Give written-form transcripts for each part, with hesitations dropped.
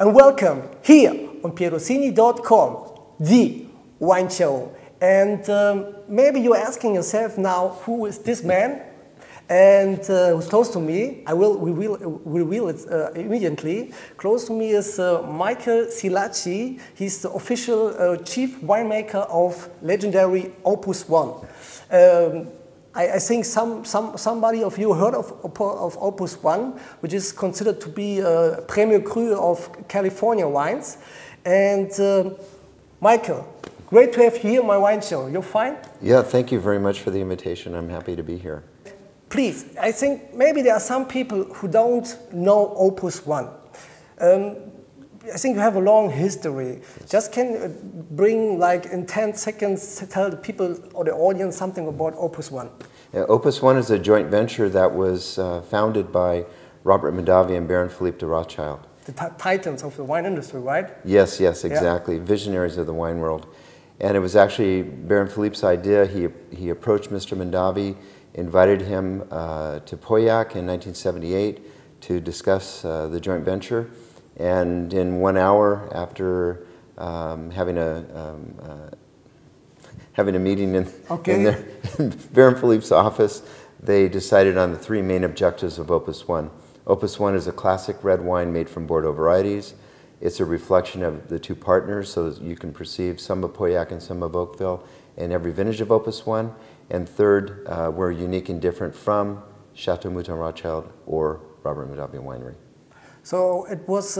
and welcome here on pierosini.com, the wine show. And maybe you're asking yourself now, who is this man? And who's close to me? I will reveal it immediately. Close to me is Michael Silacci. He's the official chief winemaker of legendary Opus One. I think somebody of you heard of Opus One, which is considered to be a premier cru of California wines. And Michael, great to have you here on my wine show. You're fine? Yeah, thank you very much for the invitation. I'm happy to be here. Please, I think maybe there are some people who don't know Opus One. I think you have a long history. Just can bring, like, in 10 seconds, tell the people or the audience something about Opus One. Yeah, Opus One is a joint venture that was founded by Robert Mondavi and Baron Philippe de Rothschild. The titans of the wine industry, right? Yes, yes, exactly. Yeah. Visionaries of the wine world. And it was actually Baron Philippe's idea. He approached Mr. Mondavi, invited him to Pauillac in 1978 to discuss the joint venture. And in 1 hour after having a meeting in Baron Philippe's office, they decided on the 3 main objectives of Opus One. Opus One is a classic red wine made from Bordeaux varieties. It's a reflection of the 2 partners, so that you can perceive some of Pauillac and some of Oakville in every vintage of Opus One. And third, we're unique and different from Chateau Mouton Rothschild or Robert Mondavi Winery. So it was,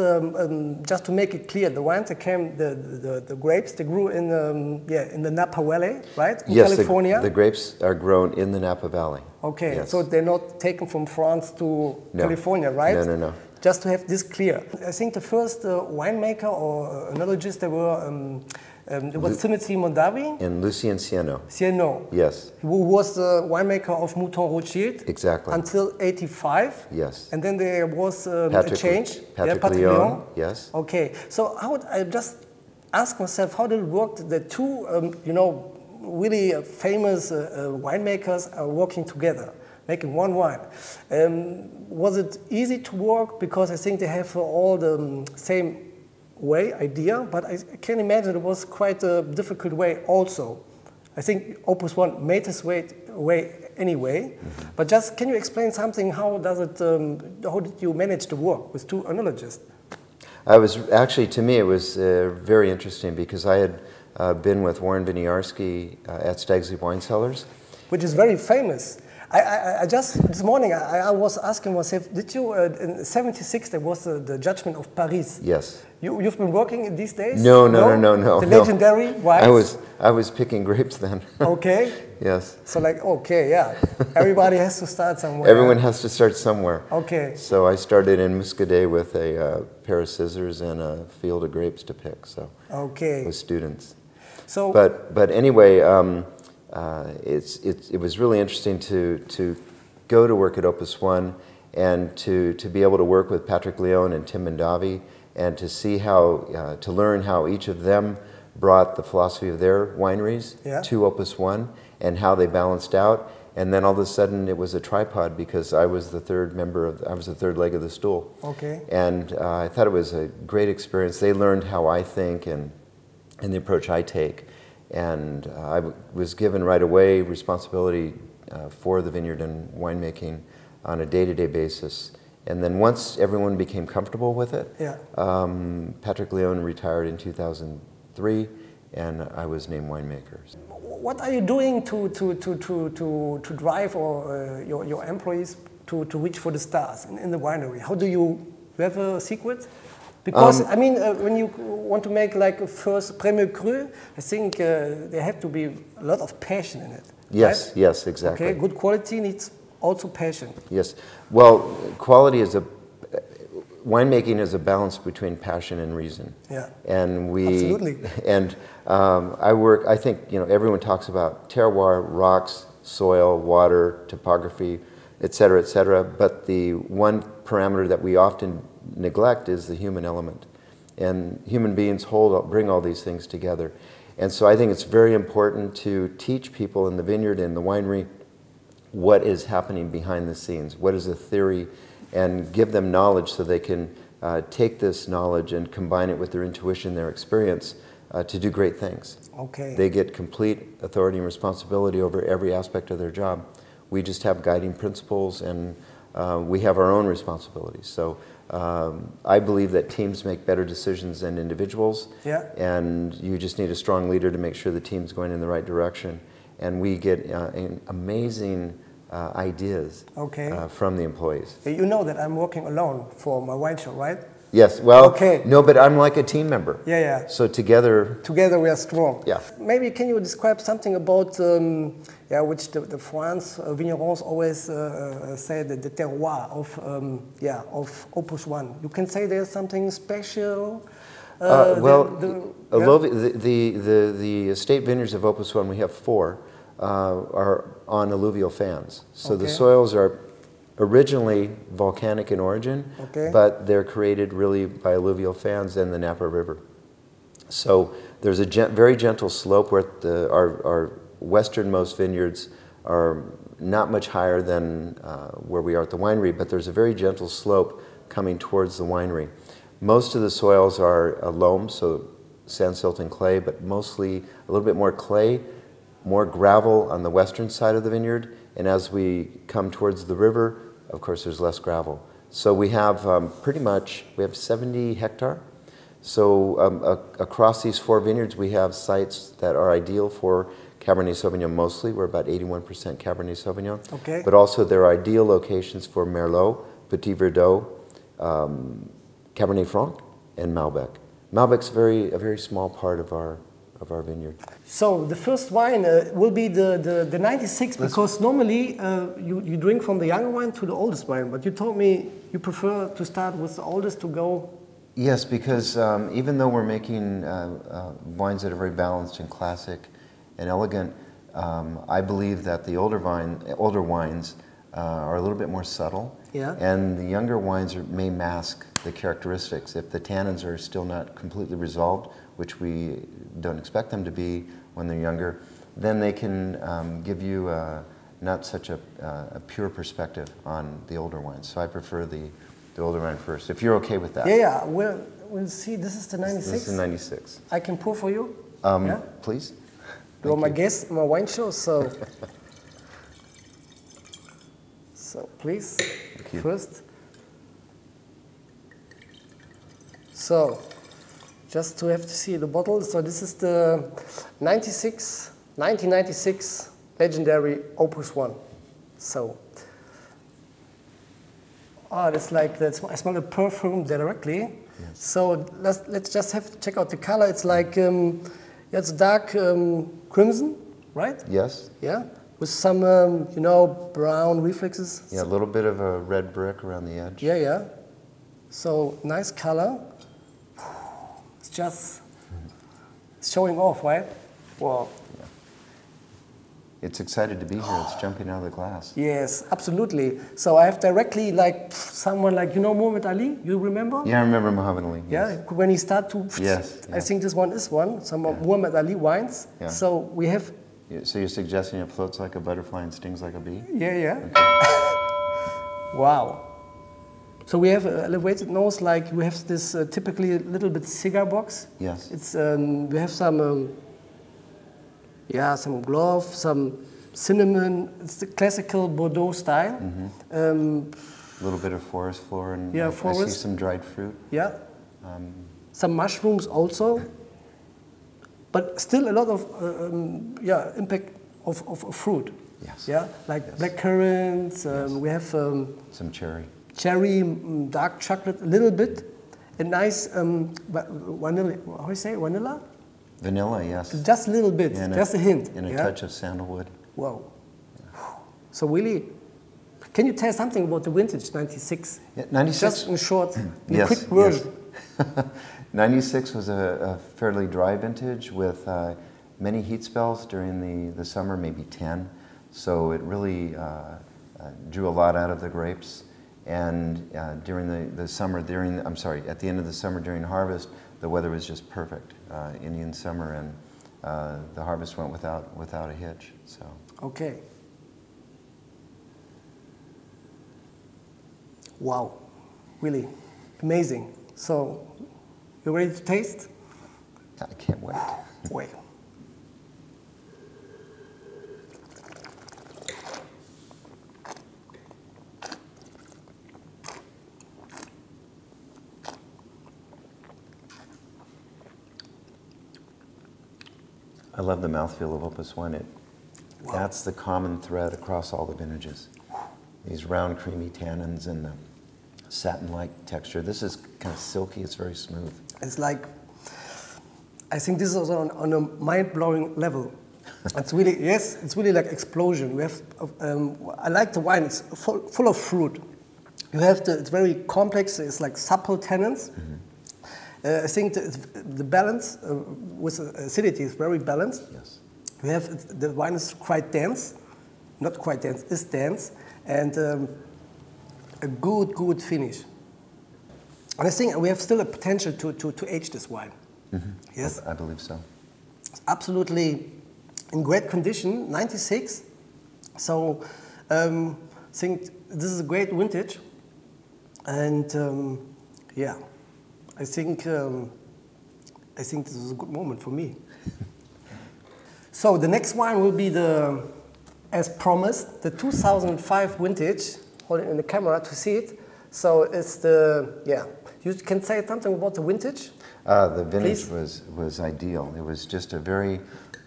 just to make it clear, the wines that came, the grapes, they grew in the Nappa Valley, right? In California? The grapes are grown in the Nappa Valley. Okay, yes. So they're not taken from France to California, right? No, no, no. Just to have this clear. I think the first winemaker or enologist, they were, it was Timothy Mondavi? And Lucien Sieno. Sieno. Yes. Who was the winemaker of Mouton Rothschild. Exactly. Until '85. Yes. And then there was a change. Patrick Leon. Yes. Okay. So I just ask myself, how did it work? The 2, you know, really famous winemakers are working together, making one wine. Was it easy to work? Because I think they have all the same idea, but I can imagine it was quite a difficult way also. I think Opus One made its way anyway, but just can you explain something, how did you manage to work with 2 enologists? To me it was very interesting because I had been with Warren Winiarski at Stagsley Wine Cellars. Which is very famous. I just, this morning, I was asking myself, did you, in '76 there was the Judgment of Paris. Yes. You've been working these days? No. The legendary wines? I was picking grapes then. Okay. Yes. So like, okay, yeah. Everybody has to start somewhere. Everyone has to start somewhere. Okay. So I started in Muscadet with a pair of scissors and a field of grapes to pick, so. Okay. With students. So. But anyway, it was really interesting to go to work at Opus One and to be able to work with Patrick Leon and Tim Mondavi and to see how, to learn how each of them brought the philosophy of their wineries to Opus One and how they balanced out. And then all of a sudden it was a tripod because I was the third leg of the stool. Okay. And I thought it was a great experience. They learned how I think and the approach I take. And I was given right away responsibility for the vineyard and winemaking on a day-to-day basis. And then once everyone became comfortable with it, Patrick Leon retired in 2003, and I was named winemaker. What are you doing to drive your employees to reach for the stars in the winery? How do you have a secret? Because, I mean, when you want to make like a first premier cru, I think there have to be a lot of passion in it. Yes, right? yes, exactly. Okay, good quality needs also passion. Yes. Well, winemaking is a balance between passion and reason. Yeah. And absolutely. And I think, you know, everyone talks about terroir, rocks, soil, water, topography, et cetera, but the one parameter that we often neglect is the human element. And human beings bring all these things together. And so I think it's very important to teach people in the vineyard and the winery what is happening behind the scenes, what is the theory, and give them knowledge so they can take this knowledge and combine it with their intuition, their experience, to do great things. Okay. They get complete authority and responsibility over every aspect of their job. We just have guiding principles, and we have our own responsibilities. So I believe that teams make better decisions than individuals, yeah. and you just need a strong leader to make sure the team's going in the right direction. And we get amazing ideas from the employees. You know that I'm working alone for my wine show, right? Yes, well, no, but I'm like a team member. Yeah, yeah. So together we are strong. Yeah. Maybe can you describe something about, which the France vignerons always say, the terroir of Opus One. You can say there's something special? The estate vineyards of Opus One, we have 4, are on alluvial fans. So the soils are originally volcanic in origin, but they're created really by alluvial fans and the Nappa River. So there's a very gentle slope where our westernmost vineyards are not much higher than where we are at the winery, but there's a very gentle slope coming towards the winery. Most of the soils are loam, so sand, silt, and clay, but mostly a little bit more clay, more gravel on the western side of the vineyard, and as we come towards the river, of course, there's less gravel. So we have we have 70 hectare. So across these 4 vineyards, we have sites that are ideal for Cabernet Sauvignon mostly. We're about 81% Cabernet Sauvignon. Okay. But also they're ideal locations for Merlot, Petit, verdot, Cabernet Franc, and Malbec. Malbec's a very small part of our vineyard. So the first wine will be the 96, because normally you drink from the younger wine to the oldest wine, but you told me you prefer to start with the oldest to go. Yes, because even though we're making wines that are very balanced and classic and elegant, I believe that the older wines are a little bit more subtle, and the younger wines may mask the characteristics. If the tannins are still not completely resolved, which we don't expect them to be when they're younger, then they can give you not such a pure perspective on the older wines. So I prefer the older wine first, if you're okay with that. Yeah, we'll see. This is the 96? This is the 96. I can pour for you? Please. You're my guest in my wine show, so... So please, first. So, just to have to see the bottle. So this is the 1996 legendary Opus One. So, that's like, I smell the perfume directly. Yes. So let's just have to check out the color. It's like, it's dark crimson, right? Yes. Yeah. With some, brown reflexes. Yeah, a little bit of a red brick around the edge. Yeah, yeah. So, nice color. It's just showing off, right? Wow. Yeah. It's excited to be here. It's jumping out of the glass. Yes, absolutely. So I have directly, someone Muhammad Ali, you remember? Yeah, I remember Muhammad Ali. Yes. Yeah, when he started to... Yes. I think this one is one. Some Muhammad Ali wines. Yeah. So we have... So you're suggesting it floats like a butterfly and stings like a bee? Yeah, yeah. Okay. Wow. So we have elevated nose, we have this typically a little bit cigar box. Yes. It's we have some some clove, some cinnamon. It's the classical Bordeaux style. Mm-hmm. A little bit of forest floor and forest. I see some dried fruit. Yeah. Some mushrooms also. But still a lot of impact of fruit. Yes. Yeah, black currants. We have some cherry, dark chocolate, a little bit, a nice vanilla. How do you say vanilla? Vanilla, yes. Just a little bit, just a hint. And a touch of sandalwood. Wow. Yeah. So really, can you tell something about the vintage 96? Yeah, 96. Just in short, in a quick version. Yes. 96 was a fairly dry vintage with many heat spells during the summer, maybe 10. So it really drew a lot out of the grapes. And during the summer, at the end of the summer during harvest, the weather was just perfect, Indian summer, and the harvest went without a hitch. So. Okay. Wow, really. Amazing. So, you ready to taste? I can't wait. Wait. I love the mouthfeel of Opus One. Wow. That's the common thread across all the vintages. These round, creamy tannins and the satin-like texture. This is kind of silky. It's very smooth. It's like, I think this is on a mind-blowing level. It's really, yes, it's really like explosion. We have, I like the wine. It's full of fruit. You have it's very complex. It's like supple tannins. Mm-hmm. I think the balance with acidity is very balanced. Yes. We have the wine is quite dense, not quite dense, it's dense, and a good finish. And I think we have still a potential to age this wine. Mm-hmm. Yes, I believe so. It's absolutely in great condition, 96. So I think this is a great vintage, and yeah. I think this is a good moment for me. So the next wine will be as promised, the 2005 vintage. Hold it in the camera to see it. So it's you can say something about the vintage? The vintage was ideal. It was just a very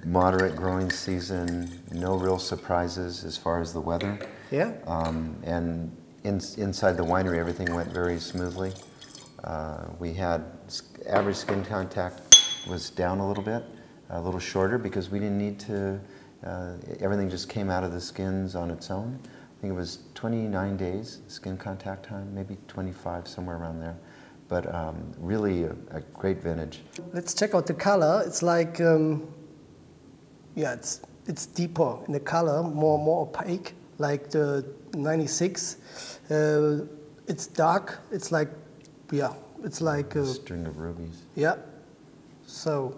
moderate growing season, no real surprises as far as the weather. Yeah. And inside the winery, everything went very smoothly. We had average skin contact was down a little shorter because we didn't need to, everything just came out of the skins on its own. I think it was 29 days skin contact time, maybe 25, somewhere around there. But really a great vintage. Let's check out the color. It's like, yeah, it's deeper in the color, more opaque, like the 96. It's dark, it's like, yeah, it's like a string of rubies. Yeah. So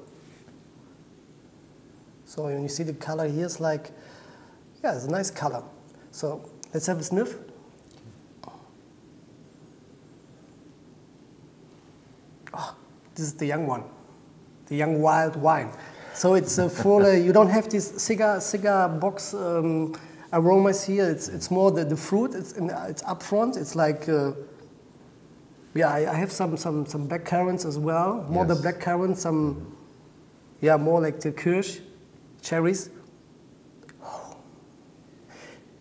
when you see the color here, it's like, yeah, it's a nice color. So let's have a sniff. Oh, this is the young one, the young wild wine. So it's full. You don't have this cigar box aromas here. It's more the fruit. It's up front. It's like. Yeah, I have some black currants as well. More yes. the black currants, yeah, more like the kirsch, cherries. Oh.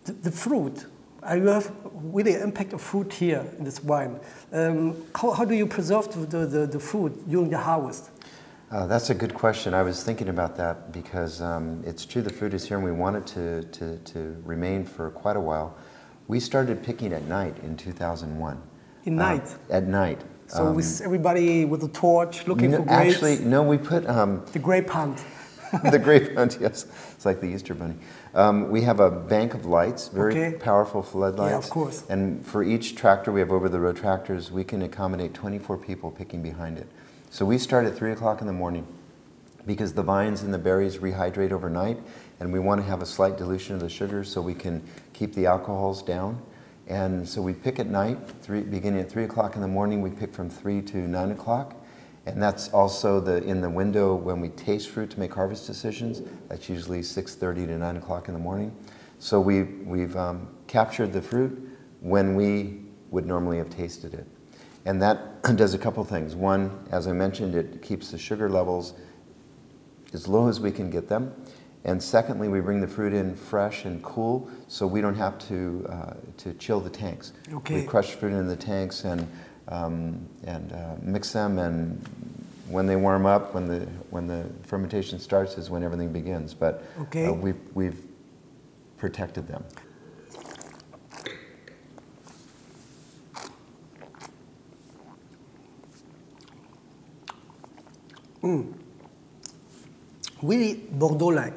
The fruit, you have really an impact of fruit here in this wine. How do you preserve the fruit during the harvest? That's a good question. I was thinking about that because it's true the fruit is here and we want it to remain for quite a while. We started picking at night in 2001. Night? At night. So with everybody with a torch looking for grapes? Actually, no, we put... the grape hunt. The grape hunt, yes. It's like the Easter Bunny. We have a bank of lights, very powerful floodlights. Yeah, of course. And for each tractor, we have over-the-road tractors, we can accommodate 24 people picking behind it. So we start at 3 o'clock in the morning because the vines and the berries rehydrate overnight, and we want to have a slight dilution of the sugar so we can keep the alcohols down. And so we pick at night, beginning at 3 o'clock in the morning, we pick from 3 to 9 o'clock. And that's also in the window when we taste fruit to make harvest decisions. That's usually 6:30 to 9 o'clock in the morning. So we've captured the fruit when we would normally have tasted it. And that does a couple things. One, as I mentioned, it keeps the sugar levels as low as we can get them. And secondly, we bring the fruit in fresh and cool, so we don't have to chill the tanks. Okay. We crush fruit in the tanks and mix them, and when they warm up, when the fermentation starts, is when everything begins. But we've protected them. Really Bordeaux-like,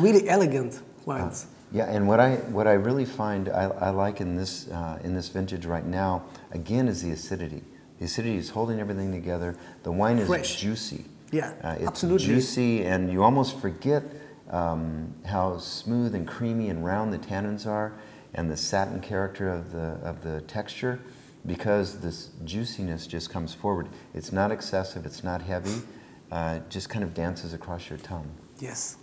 really elegant wines. Yeah, and what I really find I like in this vintage right now, again, is the acidity. The acidity is holding everything together. The wine is juicy. Yeah, it's absolutely. Juicy, and you almost forget how smooth and creamy and round the tannins are, and the satin character of the texture. because this juiciness just comes forward. It's not excessive, it's not heavy, it just kind of dances across your tongue. Yes.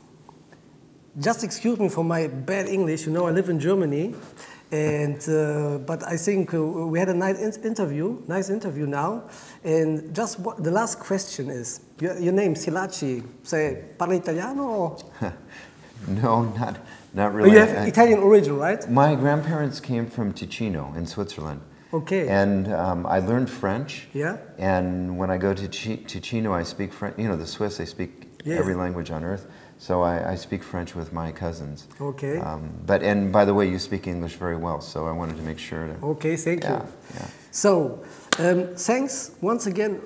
Just excuse me for my bad English. You know, I live in Germany, and but I think we had a nice interview now. And just the last question is, your name Silacci. Say, parla italiano? Or? No, not really. Oh, you have Italian origin, right? My grandparents came from Ticino in Switzerland. Okay. And I learned French. Yeah. And when I go to Ticino, I speak French. You know, the Swiss, they speak every language on earth. So I speak French with my cousins. Okay. And by the way, you speak English very well, so I wanted to make sure to... Okay, thank you. Yeah. So, thanks once again,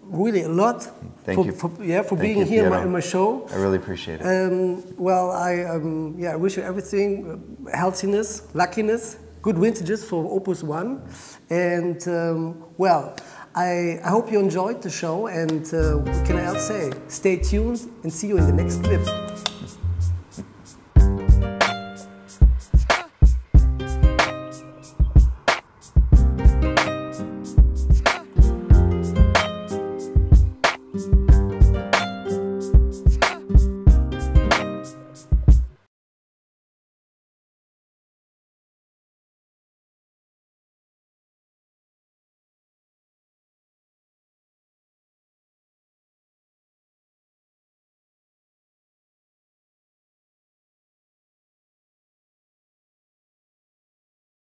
really a lot. Thank you. For being here in my show. I really appreciate it. Well, I wish you everything, healthiness, luckiness, good vintages for Opus One. And, well, I hope you enjoyed the show, and what can I else say? Stay tuned and see you in the next clip.